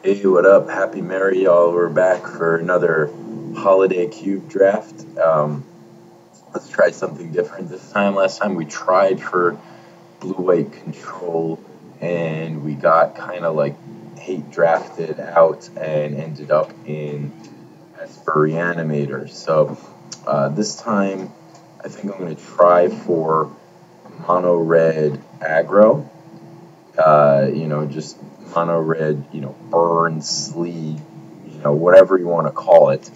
Hey, what up? Happy Merry, y'all. We're back for another holiday cube draft. Let's try something different this time. Last time we tried for blue white control and we got kind of like hate drafted out and ended up in Esper Reanimator. So this time I think I'm going to try for mono red aggro. Just mono red, burn, sleep, whatever you want to call it.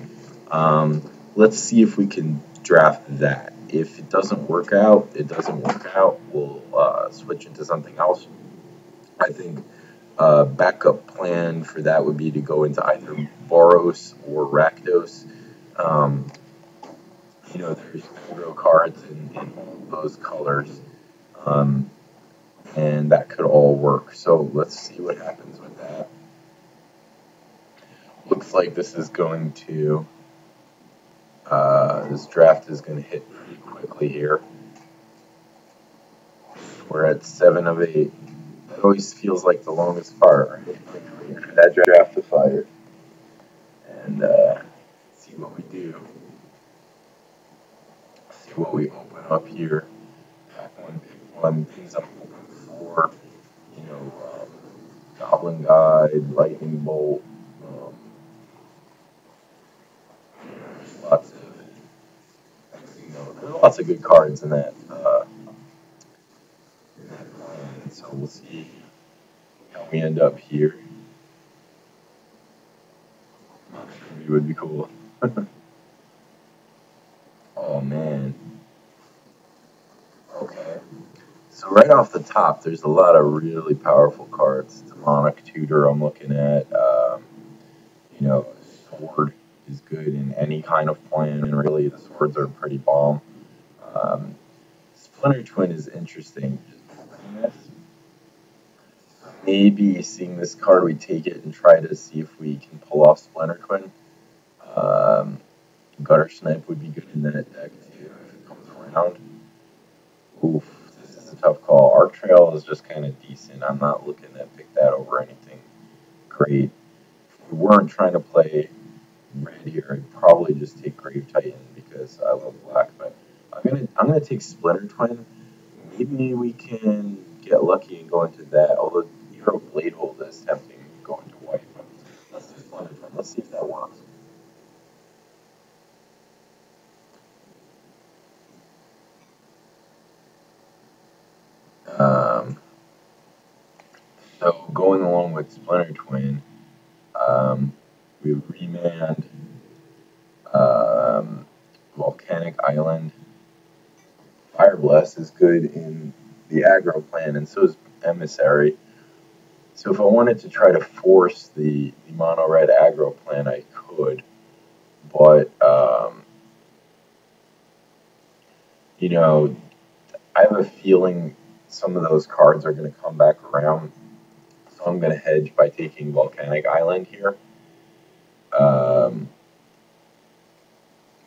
Let's see if we can draft that. If it doesn't work out, it doesn't work out. We'll switch into something else. I think backup plan for that would be to go into either Boros or Rakdos. Um, there's aggro cards in all those colors. Um, and that could all work. So let's see what happens with that. Looks like this is going to, this draft is going to hit pretty quickly here. We're at 7 of 8. That always feels like the longest part, right? Like waiting for that draft to fire. And see what we do. See what we open up here. Pack one, pick one, things I'm hoping for. You know, Goblin Guide, Lightning Bolt. There's lots of good cards in that. So we'll see how we end up here. It would be cool. Oh man. Okay. So right off the top, there's a lot of really powerful cards. Demonic Tutor I'm looking at. You know, Sword is good in any kind of plan, and really the swords are pretty bomb. Um, Splinter Twin is interesting. Maybe seeing this card, we take it and try to see if we can pull off Splinter Twin. Um, Gutter Snipe would be good in that deck too if it comes around. Oof, this is a tough call. Arc Trail is just kind of decent. I'm not looking to pick that over anything great. If we weren't trying to play red here, I'd probably just take Grave Titan because I love black. But I'm gonna take Splinter Twin. Maybe we can get lucky and go into that. Although Hero Blade Hold is tempting going to white. But let's do Splinter Twin. Let's see if that works. Um, so going along with Splinter Twin, we remand um, Volcanic Island. Fire Blast is good in the aggro plan, and so is Emissary. So if I wanted to try to force the mono red aggro plan, I could, but you know, I have a feeling some of those cards are going to come back around. So I'm going to hedge by taking Volcanic Island here.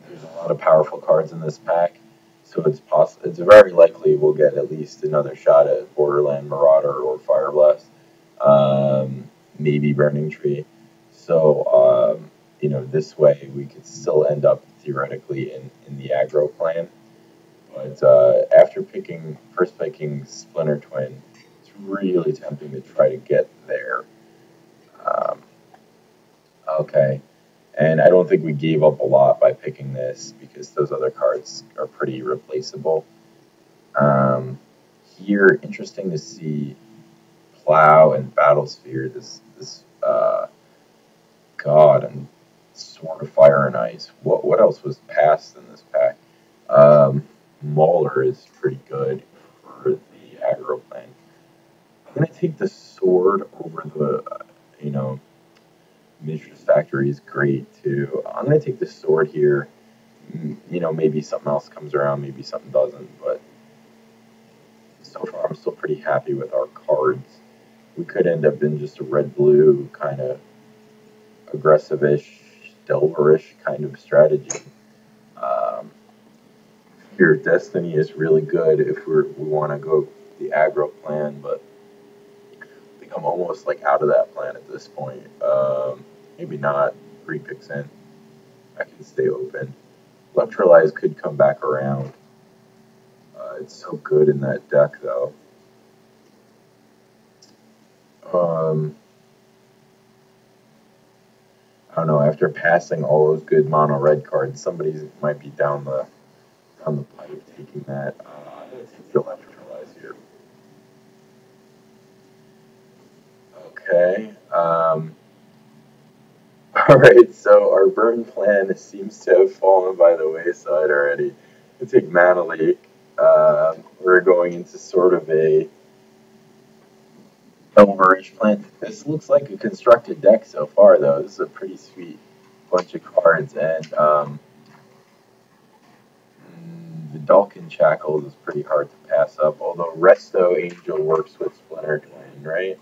There's a lot of powerful cards in this pack, so it's very likely we'll get at least another shot at Borderland Marauder or Fire Blast, maybe Burning Tree. So this way we could still end up theoretically in the aggro plan. But after first picking Splinter Twin, it's really tempting to try to get there. Um, okay. And I don't think we gave up a lot by picking this because those other cards are pretty replaceable. Um, Here, interesting to see Plow and Battlesphere. God, and Sword of Fire and Ice. What else was passed in this pack? Um, Mauler is pretty good for the aggro plan. I'm gonna take the sword over the, Mistress Factory is great too. I'm gonna take the sword here. Maybe something else comes around, maybe something doesn't, but so far I'm still pretty happy with our cards. We could end up in just a red-blue kind of aggressive-ish, delverish kind of strategy. Um, Here, Destiny is really good if we want to go the aggro plan, but I think I'm almost like out of that plan at this point. Maybe not. 3 picks in. I can stay open. Electrolyze could come back around. It's so good in that deck, though. I don't know. After passing all those good mono red cards, somebody might be down the pipe taking that. I'm gonna take the Electrolyze here. Okay. All right. So our burn plan seems to have fallen by the wayside already. We take Mana Leak. We're going into sort of a Elverish plan. This looks like a constructed deck so far, though. This is a pretty sweet bunch of cards, and the Dalkin Shackles is pretty hard to pass up. Although Resto Angel works with Splinter Twin, right?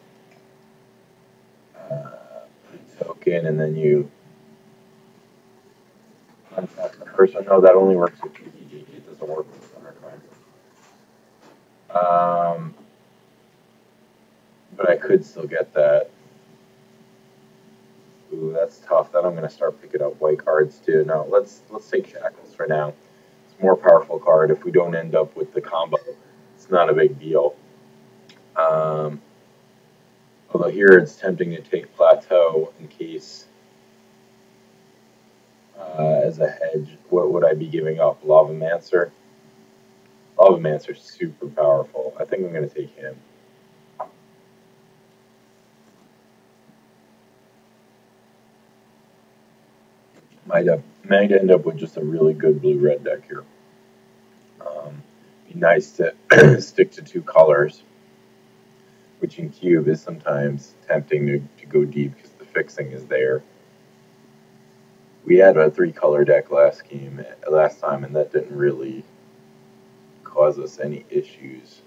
Token, and then you untap the first one. No, that only works with PTG. It doesn't work with Splinter Twin. But I could still get that. Ooh, that's tough. Then I'm going to start picking up white cards too. No, let's take Shackles for now. It's a more powerful card. If we don't end up with the combo, it's not a big deal. Although here it's tempting to take Plateau in case as a hedge. What would I be giving up? Lavamancer? Lavamancer's super powerful. I think I'm going to take him. Might end up with just a really good blue-red deck here. Be nice to stick to 2 colors, which in Cube is sometimes tempting to go deep because the fixing is there. We had a 3-color deck last time, and that didn't really cause us any issues.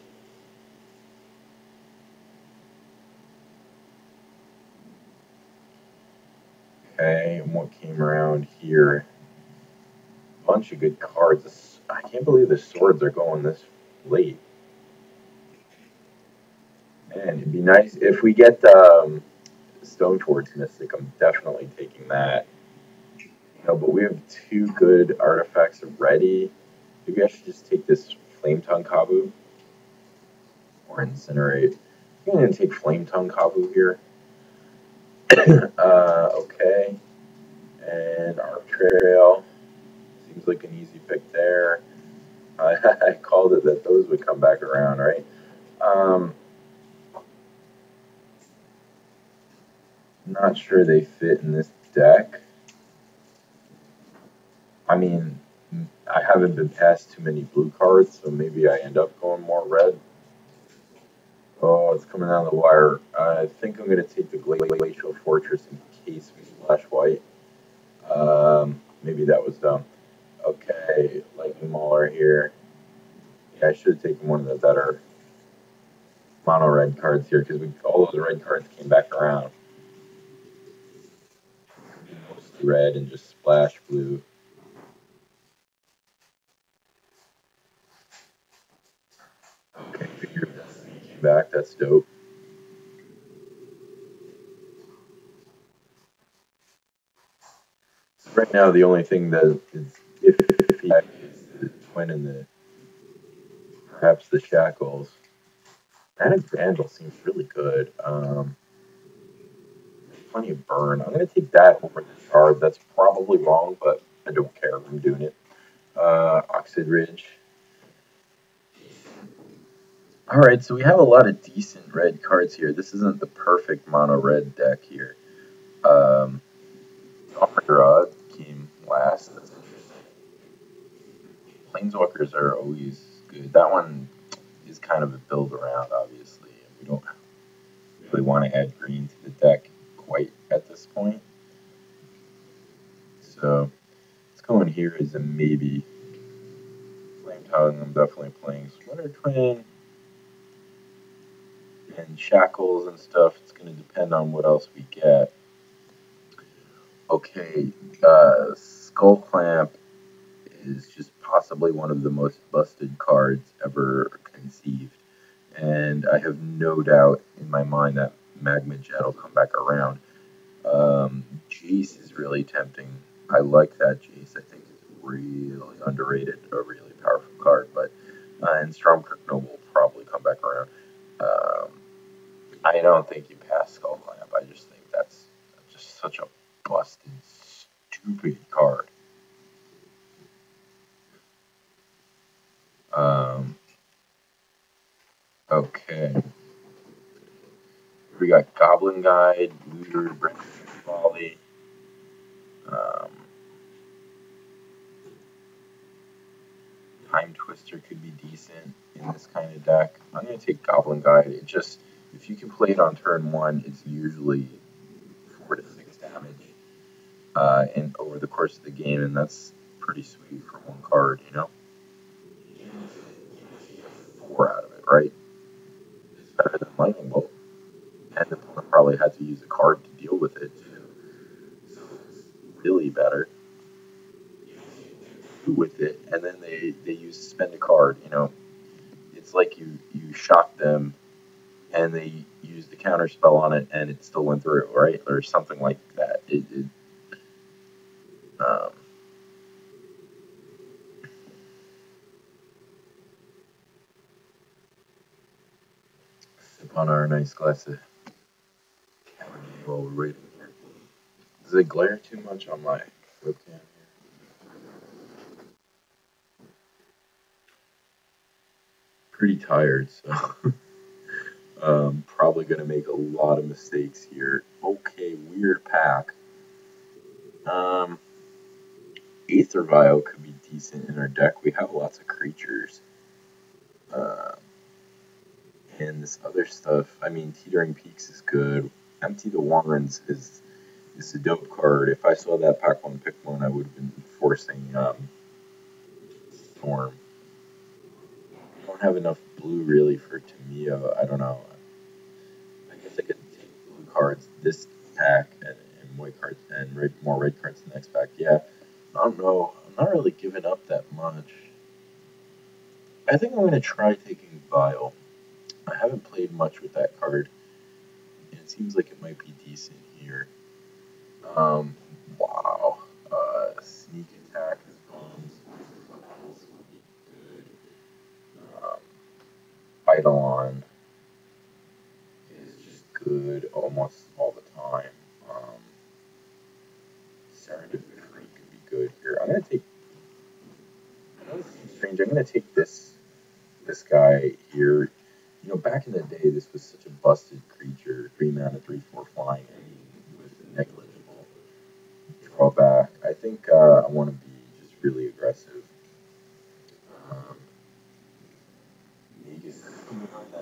Okay, and what came around here? A bunch of good cards. I can't believe the swords are going this late. Man, it'd be nice if we get Stone Towards Mystic. I'm definitely taking that. But we have 2 good artifacts ready. Maybe I should just take this Flame Tongue Kabu or Incinerate. I'm going to take Flame Tongue Kabu here. Okay. And Arc Trail. Seems like an easy pick there. I called it that those would come back around, right? Not sure they fit in this deck. I mean, I haven't been past too many blue cards, so maybe I end up going more red. Oh, it's coming down the wire. I think I'm going to take the Glacial Fortress in case we splash white. Maybe that was dumb. Okay, Lightning Mauler here. Yeah, I should have taken one of the better mono red cards here because all those red cards came back around. Mostly red and just splash blue. Okay, Figure of Destiny came back. That's dope. So right now, the only thing that is iffy is the Twin and perhaps the Shackles. Manic Vandal seems really good. Plenty of burn. I'm going to take that over the Shard. That's probably wrong, but I don't care. I'm doing it. Oxid Ridge. Alright, so we have a lot of decent red cards here. This isn't the perfect mono red deck here. Rod came last. That's interesting. Planeswalkers are always good. That one is kind of a build around, obviously. We don't really want to add green to the deck quite at this point. So let's go in here as a maybe. Flame Tongue, I'm definitely playing Splinter Twin and Shackles and stuff. It's going to depend on what else we get. Okay, Skull Clamp is just possibly one of the most busted cards ever conceived. And I have no doubt in my mind that Magma Jet will come back around. Jace is really tempting. I like that Jace. I think it's really underrated, a really powerful card. But and Stormkirk Noble will probably come back around. Um, I don't think you pass Skull Clamp. I just think that's just such a busted, stupid card. Okay. We got Goblin Guide, Looter, Breaking Volley. Um, Time Twister could be decent in this kind of deck. I'm going to take Goblin Guide. It just, if you can play it on turn 1, it's usually 4 to 6 damage in over the course of the game, and that's pretty sweet for one card, you know? Even if you get 4 out of it, right? It's better than Lightning Bolt. And the opponent probably had to use a card to deal with it, too. So it's really better with it, and then they use spend a card, you know? It's like you shock them and they used the counter spell on it and it still went through, right? Or something like that. Um, Sip on our nice glass of Cabernet while we're waiting here. Does it glare too much on my webcam here? Pretty tired, so probably going to make a lot of mistakes here. Okay, weird pack. Aether Vial could be decent in our deck. We have lots of creatures. And this other stuff, I mean, Teetering Peaks is good. Empty the Warrens is a dope card. If I saw that pack 1 pick 1, I would have been forcing Storm. I don't have enough blue really for Tamio. I don't know. I guess I could take blue cards this pack and white cards and more red cards the next pack. Yeah, I don't know. I'm not really giving up that much. I think I'm going to try taking Vial. I haven't played much with that card. And it seems like it might be decent here. Wow. Sneak attack is bombs. This would be good. Eidolon is just good almost all the time. Serendipity could be good here. I'm gonna take. I know this is strange. I'm gonna take this guy here. You know, back in the day, this was such a busted creature. 3 mana, 3/4 flying. I mean, with negligible drawback. I think I want to be just really aggressive. Um,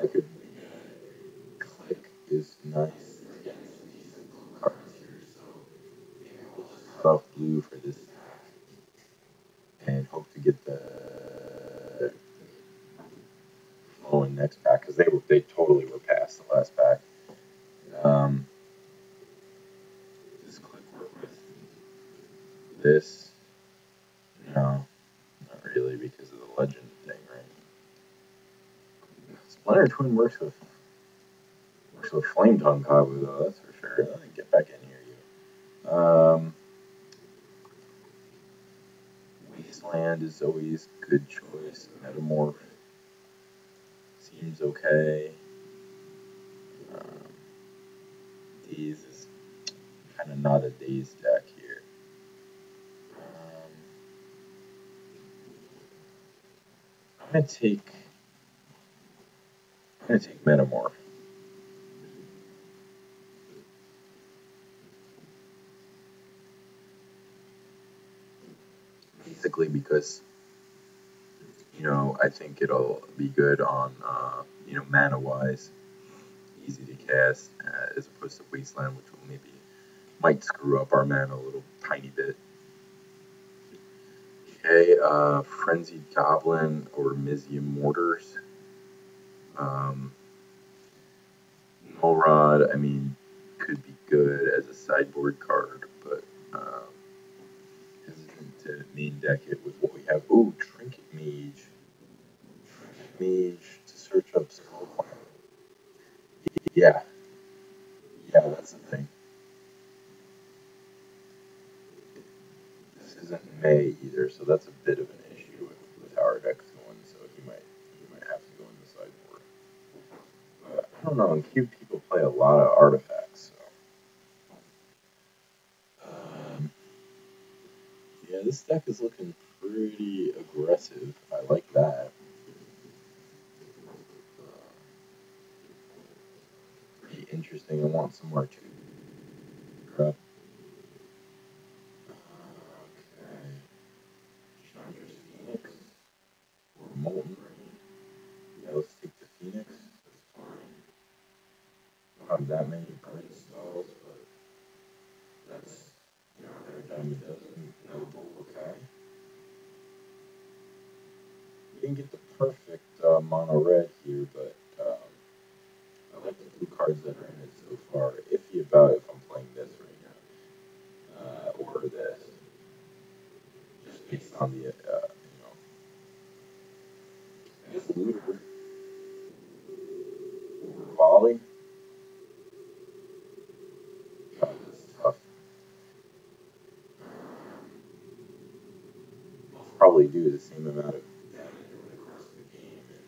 that could be Click is nice. Yeah, some decent blue cards here, so maybe we'll just cut off blue for this and hope to get the flowing next pack because they totally were past the last pack. Does Click work with this? No, not really because of the legend thing, right? Splinter Twin works with Flame Tongue Kabu though, that's for sure. Let me get back in here, you. Wasteland is always a good choice. Metamorph seems okay. Daze is kind of not a Daze deck here. I'm gonna take Metamorph. Basically because I think it'll be good on mana wise, easy to cast as opposed to Wasteland, which will might screw up our mana a little tiny bit. Okay, Frenzied Goblin or Mizium Mortars. Nullrod, I mean, could be good as a sideboard card, but hesitant to main deck it with what we have. Ooh, Trinket Mage. Trinket Mage to search up Skull Climb. Yeah, Yeah, that's the thing. This isn't May either, so that's a bit of an issue with how our deck's going. So he might have to go in the sideboard. But I don't know. In Cube, people play a lot of artifacts. So yeah, this deck is looking pretty aggressive. I like that. Pretty interesting. I want some more too. Okay. Chandra's Phoenix or Molten Rain. Yeah, let's take the Phoenix. That's fine. Don't have that many burn spells, but that's, every time it doesn't, noble. Okay. We didn't get the perfect mono red here, but I like the blue cards that are in it so far. Iffy about if I'm playing this right now or this, just based on the I guess Looter or Volley. This is tough. I'll probably do the same amount of damage over the course of the game, and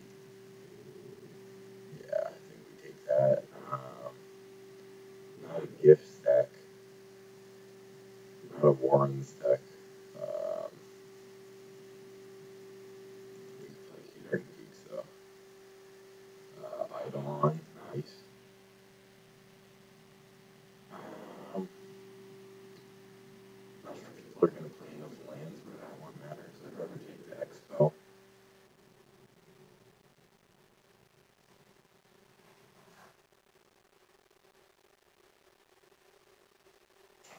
yeah, I think we take that. Not a gift stack, not a Warren stack. Um, we can play Kinetic Geeks though. Eidolon, nice. Um, Not sure people are going to play enough lands where that one matters. I'd rather take the X spell.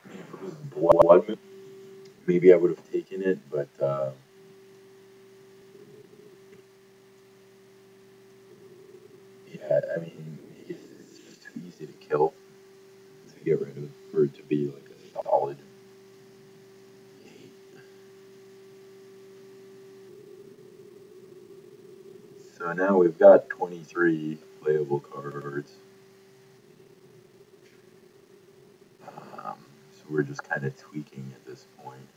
I mean, if it was Blood, maybe I would have taken it, but yeah, I mean, it's just too easy to kill to get rid of for it to be like a solid 8. So now we've got 23 playable cards. So we're just kind of tweaking at this point.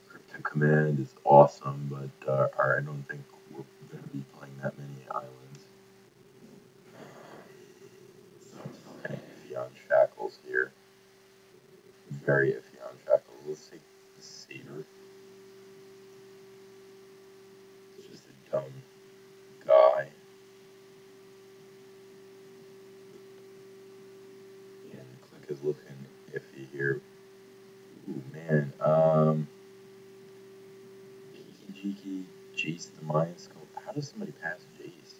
Crypto Command is awesome, but I don't think we're going to be playing that many islands. So I'm still kind of iffy on Shackles here. Very iffy on Shackles. Let's take the Satyr. It's just a dumb guy. And Click is looking iffy here. Ooh, man. Jiki, Jace the Mind Scope. How does somebody pass Jace?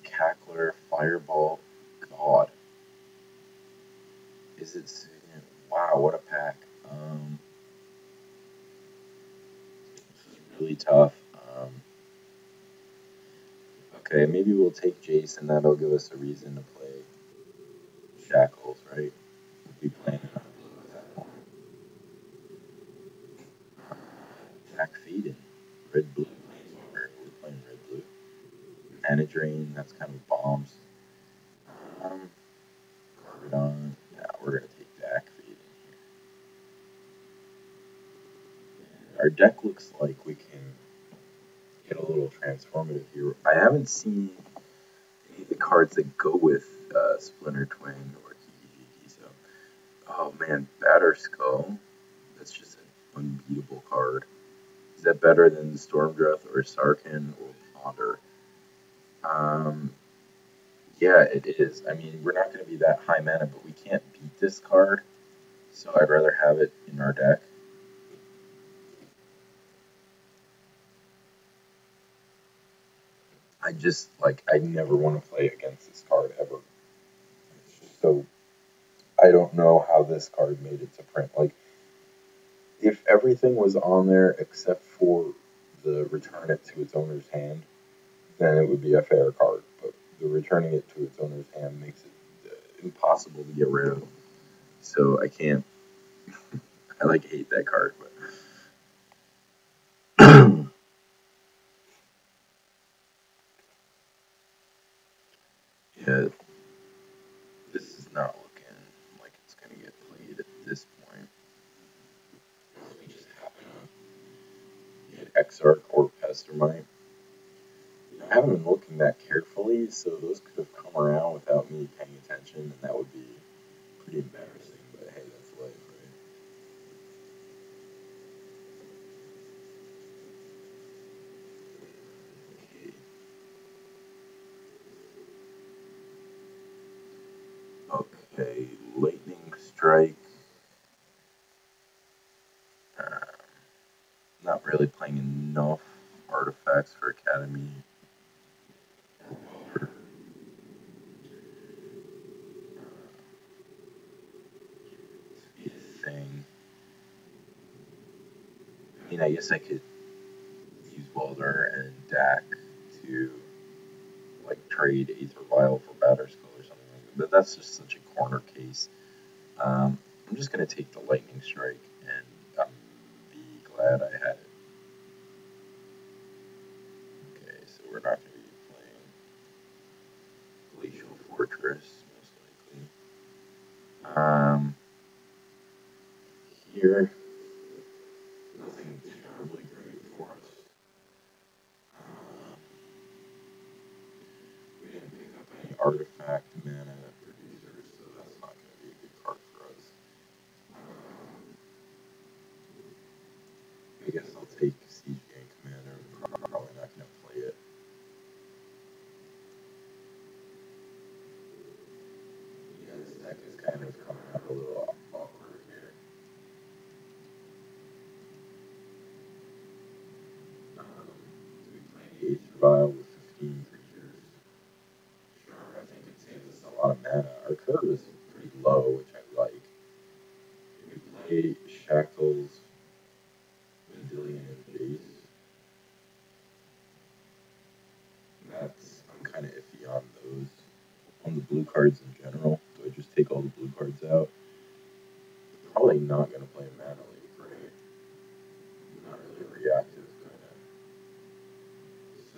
Cackler, Fireball. God. Is it Signet? Wow, what a pack. This is really tough. Okay, maybe we'll take Jace and that'll give us a reason to play Shackles, right? We'll be playing on blue at that point. Attack Faden. Red blue. We're playing red blue. Mana Drain, that's kind of bombs. Gargadon. Yeah, we're gonna take Dak Faden here. Our deck looks like we can get a little transformative here. I haven't seen any of the cards that go with Splinter Twin or Kiki. So, oh man, Batter Skull. That's just an unbeatable card. Is that better than Stormdreath or Sarkhan or Ponder? Yeah, it is. I mean, we're not going to be that high mana, but we can't beat this card, so I'd rather have it in our deck. I never want to play against this card ever. It's just so, I don't know how this card made it to print. Like, if everything was on there except for the return it to its owner's hand, then it would be a fair card. But the returning it to its owner's hand makes it impossible to get rid of. So I can't. I hate that card, but yeah, extra money. I haven't been looking that carefully, so those could have come around without me paying attention, and that would be pretty embarrassing. But hey, that's life, right? Okay, lightning strike. Not really playing enough artifacts for Academy. Thing. I mean, I guess I could use Welder and Dak to like trade Aether Vial for Batter Skull or something like that. But that's just such a corner case. I'm just gonna take the Lightning Strike and be glad I had it. Okay, so we're not gonna be playing Glacial Fortress most likely. Here, nothing terribly great for us. We didn't pick up any artifact mana producers, so that's not going to be a good card for us. I guess I'll take Siege Gang Commander. I'm probably not going to play it. Yeah, this deck is kind of coming out a little awkward here. Do we play Age Vial with 15 creatures? Sure, I think it saves us a lot of mana. Our curve is pretty low, which I like. We play Shackles, Vendilion, and Jace. I'm kind of iffy on those. On the blue cards in general, do I just take all the blue cards out? Probably not going to play Mana Leak, right? Not really reactive kind of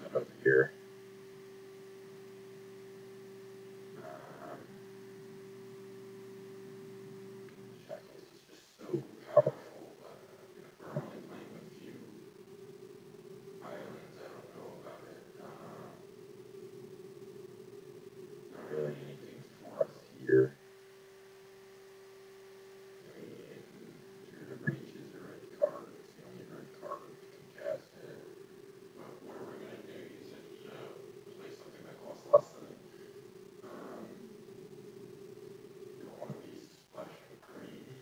setup here. Shackles is just so powerful, but we're only playing a few islands. I don't know about it. Not really anything for us here. I mean, the Reach is a red card. It's the only red card we can cast it. But what are we going to do? Use it to play something that costs less than it. Don't want to be splashing green.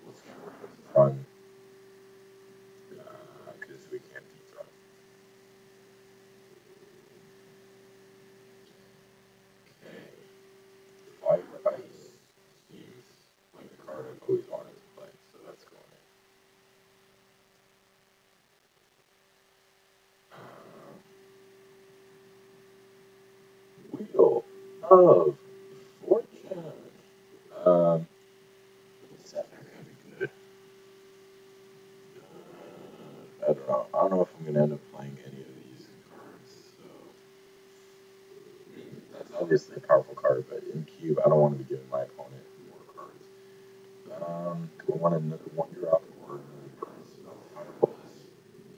Let's get rid of Run. Because we can't beat Run. Okay. Fire Ice seems like the card I've always wanted to play, so that's going in. Wheel of Fortune. Scepter could be good. I don't know. I don't know if I'm going to end up playing any of these cards. So that's obviously a powerful card, but in Cube, I don't want to be giving my opponent more cards. Do I want another one drop or another burn spell? Fireball is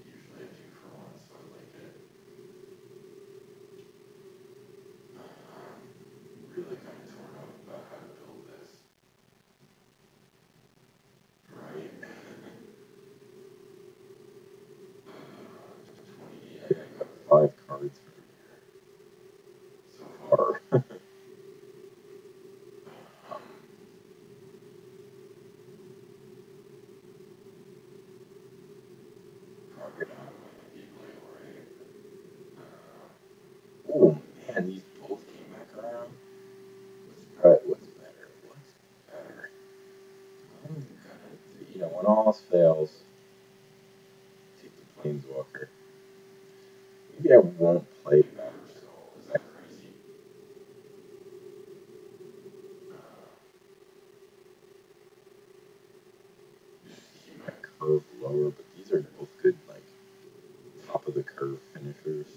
usually a 2-for-1, so I like it. Really kind of torn up about how to build this. Right? 28. I got 5 cards from here so far. Probably not my people right? Oh man, these both came back around. What's better? What's better? I'm gonna, when all else fails, take the Planeswalker. Maybe I won't play Batter Skull. Is that crazy? Just keep my curve lower, but these are both good, like, top of the curve finishers.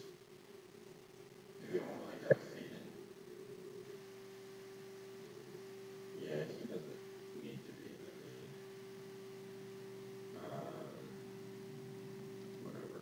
Maybe I won't play that Faded. Yeah, he doesn't need to be in the main. Whatever.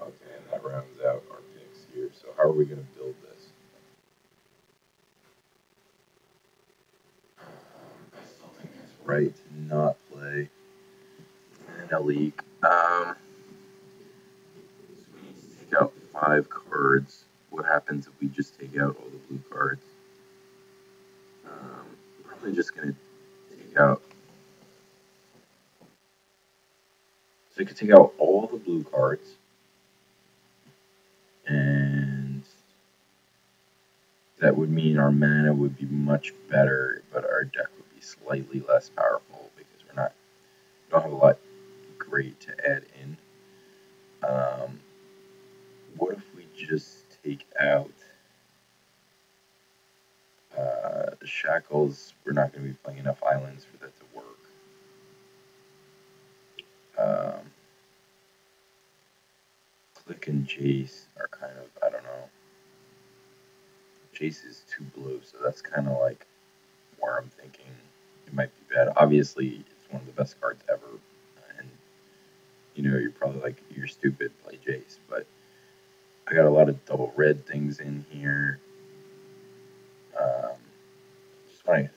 Okay, and that rounds out our picks here. So how are we going to build this? I still think it's right to not play in a league. So we need to take out 5 cards. What happens if we just take out all the blue cards? Probably just going to take out. So I could take out all the blue cards, and that would mean our mana would be much better, but our deck would be slightly less powerful because we don't have a lot great to add in. What if we just take out the shackles? We're not going to be playing enough islands for that to work. Click and Jace are kind of, I don't know. Jace is 2 blue, so that's kind of like where I'm thinking it might be bad. Obviously, it's one of the best cards ever, and you're probably like, you're stupid, play Jace, but I got a lot of double red things in here. Just want to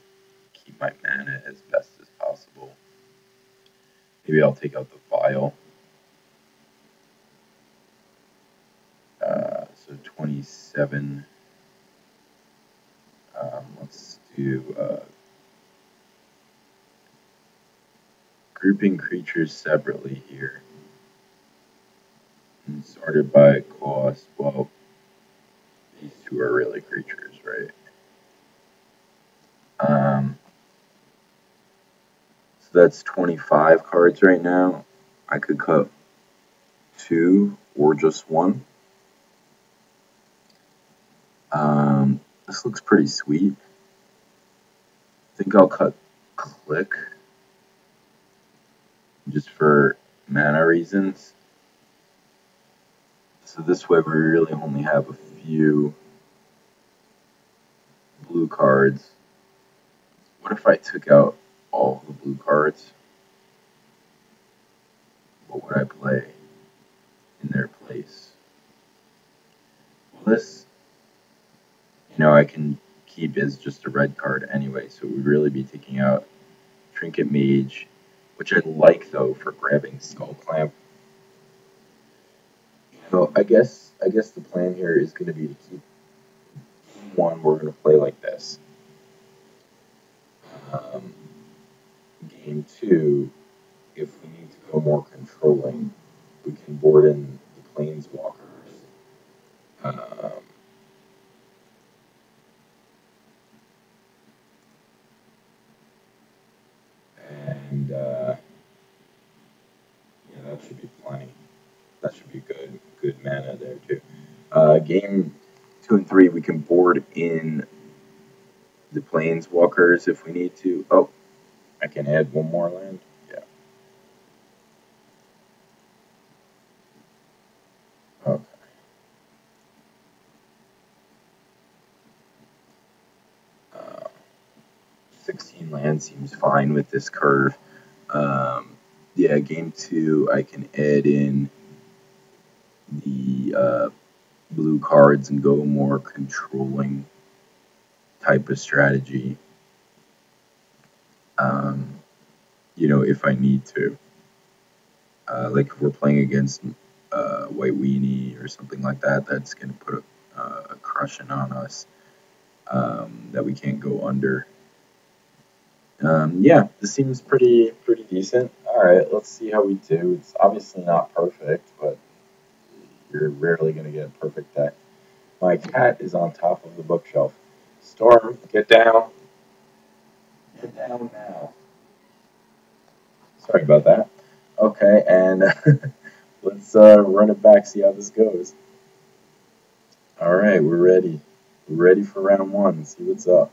keep my mana as best as possible. Maybe I'll take out the vial. So 27. Let's do grouping creatures separately here. And sorted by cost. Well, these two are really creatures, right? So that's 25 cards right now. I could cut 2 or just 1. This looks pretty sweet. I think I'll cut Click just for mana reasons. So this way we really only have a few blue cards. What if I took out all the blue cards? What would I play in their place? Well, this, I can keep as just a red card anyway, so we'd really be taking out Trinket Mage, which I like though for grabbing Skull Clamp. So I guess the plan here is going to be to keep one. We're going to play like this. Game 2, if we need to go more controlling, we can board in the Planeswalkers. And that should be plenty. That should be good mana there too. Game 2 and 3, we can board in the Planeswalkers if we need to. Oh, I can add one more land. Yeah. Okay. 16 land seems fine with this curve. Yeah, game 2, I can add in the blue cards and go more controlling type of strategy. If I need to. Like if we're playing against White Weenie or something like that, that's going to put a crushing on us that we can't go under. Yeah, this seems pretty decent. All right, let's see how we do. It's obviously not perfect, but you're rarely going to get a perfect deck. My cat is on top of the bookshelf. Storm, get down. Get down now. Sorry about that. Okay, and let's run it back, see how this goes. All right, we're ready. We're ready for round 1. See what's up.